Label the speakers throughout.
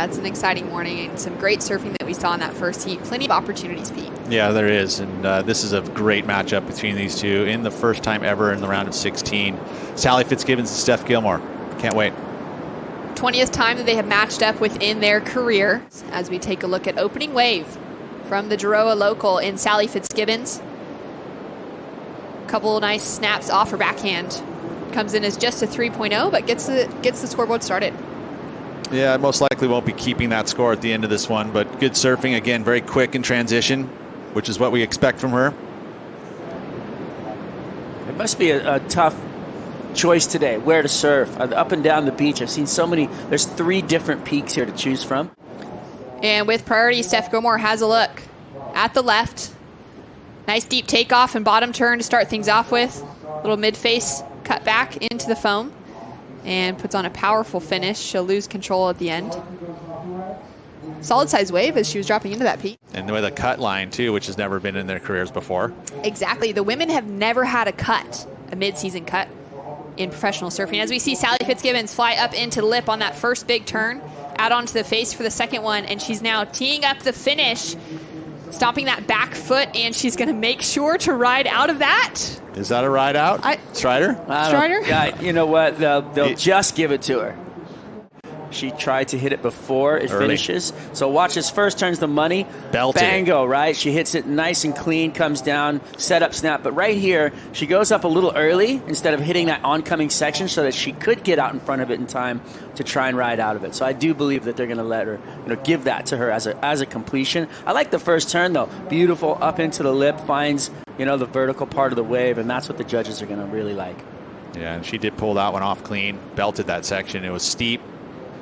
Speaker 1: Yeah, it's an exciting morning and some great surfing that we saw in that first heat. Plenty of opportunities, Pete.
Speaker 2: Yeah, there is. And this is a great matchup between these two in the first time ever in the round of 16. Sally Fitzgibbons and Steph Gilmore. Can't wait.
Speaker 1: 20th time that they have matched up within their career. As we take a look at opening wave from the Giroa local in Sally Fitzgibbons. Couple nice snaps off her backhand. Comes in as just a 3.0, but gets the scoreboard started.
Speaker 2: Yeah, most likely won't be keeping that score at the end of this one, but good surfing. Again, very quick in transition, which is what we expect from her.
Speaker 3: It must be a tough choice today, where to surf. Up and down the beach, I've seen so many. There's 3 different peaks here to choose from.
Speaker 1: And with priority, Steph Gilmore has a look at the left. Nice deep takeoff and bottom turn to start things off with. Little mid-face cut back into the foam. And puts on a powerful finish. She'll lose control at the end. Solid size wave as she was dropping into that peak.
Speaker 2: And with a cut line, too, which has never been in their careers before.
Speaker 1: Exactly. The women have never had a cut, a mid-season cut, in professional surfing. As we see Sally Fitzgibbons fly up into the lip on that first big turn, out onto the face for the second one, and she's now teeing up the finish, stomping that back foot, and she's going to make sure to ride out of that.
Speaker 2: Is that a ride out, Strider?
Speaker 1: Strider?
Speaker 3: Yeah, you know what? They'll just give it to her. She tried to hit it before it finishes. So watch this first turns the money.
Speaker 2: Belted
Speaker 3: Bango, right? She hits it nice and clean, comes down, set up, snap. But right here, she goes up a little early instead of hitting that oncoming section so that she could get out in front of it in time to try and ride out of it. So I do believe that they're going to let her, give that to her as a completion. I like the first turn, though. Beautiful, up into the lip, finds, the vertical part of the wave, and that's what the judges are going to really like.
Speaker 2: Yeah, and she did pull that one off clean, belted that section. It was steep.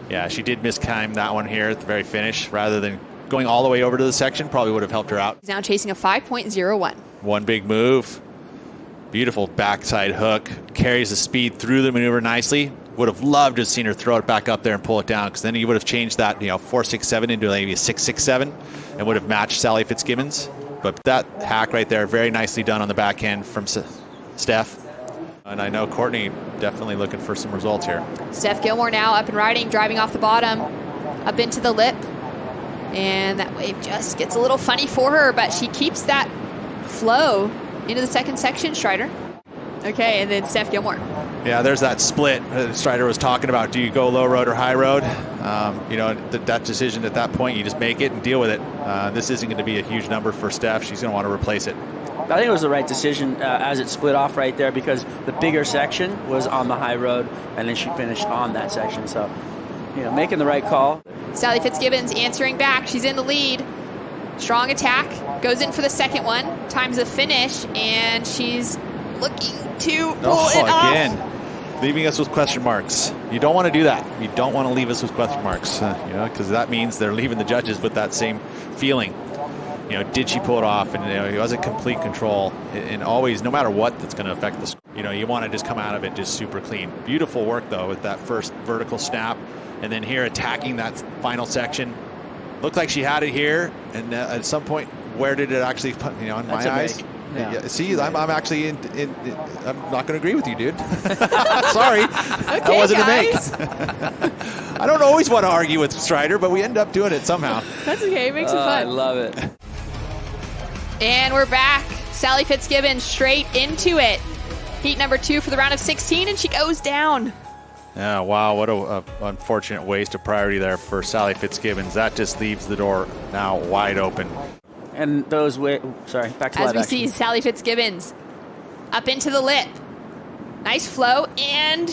Speaker 2: Yeah, she did mistime that one here at the very finish. Rather than going all the way over to the section, probably would have helped her out.
Speaker 1: She's now chasing a 5.01.
Speaker 2: One big move. Beautiful backside hook. Carries the speed through the maneuver nicely. Would have loved to have seen her throw it back up there and pull it down, because then you would have changed that 4.67 into maybe a 6.67 and would have matched Sally Fitzgibbons. But that hack right there, very nicely done on the backhand from Steph. And I know Courtney definitely looking for some results here.
Speaker 1: Steph Gilmore now up and riding, driving off the bottom, up into the lip. And that wave just gets a little funny for her, but she keeps that flow into the second section, Strider. Okay, and then Steph Gilmore.
Speaker 2: Yeah, there's that split that Strider was talking about. Do you go low road or high road? That decision at that point, you just make it and deal with it. This isn't going to be a huge number for Steph. She's going to want to replace it.
Speaker 3: I think it was the right decision as it split off right there, because the bigger section was on the high road, and then she finished on that section. So, making the right call.
Speaker 1: Sally Fitzgibbons answering back. She's in the lead. Strong attack. Goes in for the second one. Times the finish, and she's looking to pull it off.
Speaker 2: Again, leaving us with question marks. You don't want to do that. You don't want to leave us with question marks, because that means they're leaving the judges with that same feeling. Did she pull it off? And it wasn't complete control. And always, no matter what, that's going to affect the score. You want to just come out of it just super clean. Beautiful work, though, with that first vertical snap. And then here attacking that final section. Looked like she had it here. And at some point, where did it actually put, in my eyes? Yeah. See, I'm actually I'm not going to agree with you, dude. Sorry.
Speaker 1: Okay,
Speaker 2: that wasn't
Speaker 1: guys.
Speaker 2: a make. I don't always want to argue with Strider, but we end up doing it somehow.
Speaker 1: That's okay. It makes it fun.
Speaker 3: I love it.
Speaker 1: And we're back. Sally Fitzgibbons straight into it. Heat number 2 for the round of 16, and she goes down.
Speaker 2: Yeah, wow, what a unfortunate waste of priority there for Sally Fitzgibbons. That just leaves the door now wide open.
Speaker 3: And those back to live action.
Speaker 1: As we see Sally Fitzgibbons up into the lip. Nice flow, and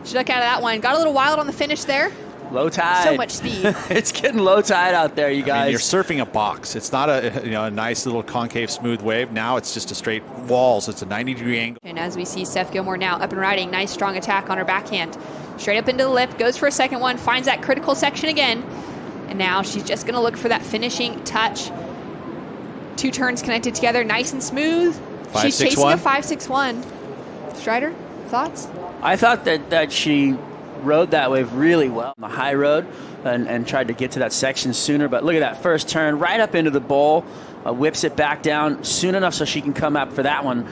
Speaker 1: she took out of that one. Got a little wild on the finish there.
Speaker 3: Low tide.
Speaker 1: So much speed.
Speaker 3: It's getting low tide out there, you guys.
Speaker 2: You're surfing a box. It's not a nice little concave smooth wave. Now it's just a straight wall, so it's a 90-degree angle.
Speaker 1: And as we see Steph Gilmore now up and riding, nice strong attack on her backhand. Straight up into the lip, goes for a second one, finds that critical section again. And now she's just going to look for that finishing touch. 2 turns connected together, nice and smooth. She's chasing a 5.61. Strider, thoughts?
Speaker 3: I thought that she rode that wave really well on the high road and tried to get to that section sooner. But look at that first turn, right up into the bowl, whips it back down soon enough so she can come up for that one.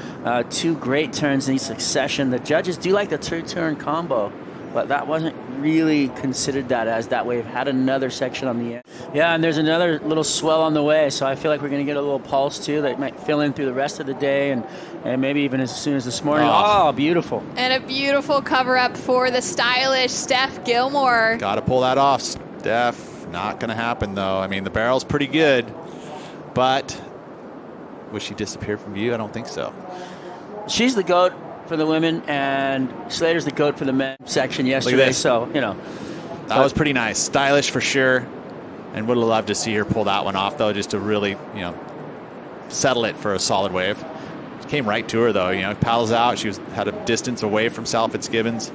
Speaker 3: 2 great turns in succession. The judges do like the 2-turn combo, but that wasn't really considered that as that wave had another section on the end. Yeah, and there's another little swell on the way, so I feel like we're going to get a little pulse too that might fill in through the rest of the day and maybe even as soon as this morning. Oh, beautiful.
Speaker 1: And a beautiful cover-up for the stylish Steph Gilmore.
Speaker 2: Got to pull that off, Steph. Not going to happen, though. I mean, the barrel's pretty good, but would she disappear from view? I don't think so.
Speaker 3: She's the GOAT for the women, and Slater's the GOAT for the men section yesterday. So, you know.
Speaker 2: That was pretty nice. Stylish for sure. And would have loved to see her pull that one off, though, just to really, you know, settle it for a solid wave. Came right to her, though. You know, paddles out. She had a distance away from Sal Fitzgibbons.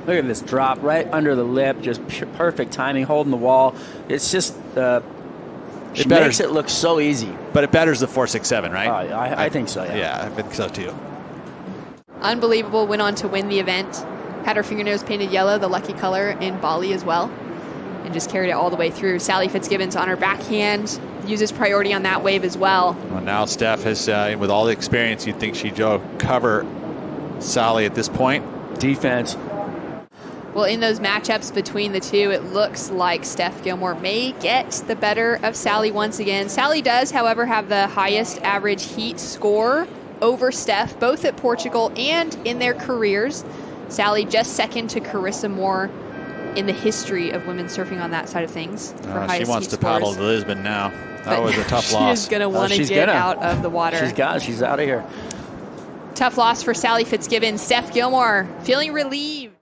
Speaker 3: Look at this drop right under the lip. Just perfect timing, holding the wall. It's just, she makes it look so easy.
Speaker 2: But it betters the 4.67, right?
Speaker 3: I think so, yeah.
Speaker 2: Yeah, I think so, too.
Speaker 1: Unbelievable. Went on to win the event. Had her fingernails painted yellow, the lucky color in Bali as well. And just carried it all the way through. Sally Fitzgibbons on her backhand. Uses priority on that wave as well.
Speaker 2: Well, now Steph has, with all the experience, you'd think she'd cover Sally at this point.
Speaker 3: Defense.
Speaker 1: Well, in those matchups between the two, it looks like Steph Gilmore may get the better of Sally once again. Sally does, however, have the highest average heat score over Steph, both at Portugal and in their careers. Sally just second to Carissa Moore in the history of women's surfing on that side of things.
Speaker 2: She wants to paddle to Lisbon now. That was a tough loss.
Speaker 1: She's going to want to get out of the water.
Speaker 3: She's out of here.
Speaker 1: Tough loss for Sally Fitzgibbons. Steph Gilmore feeling relieved.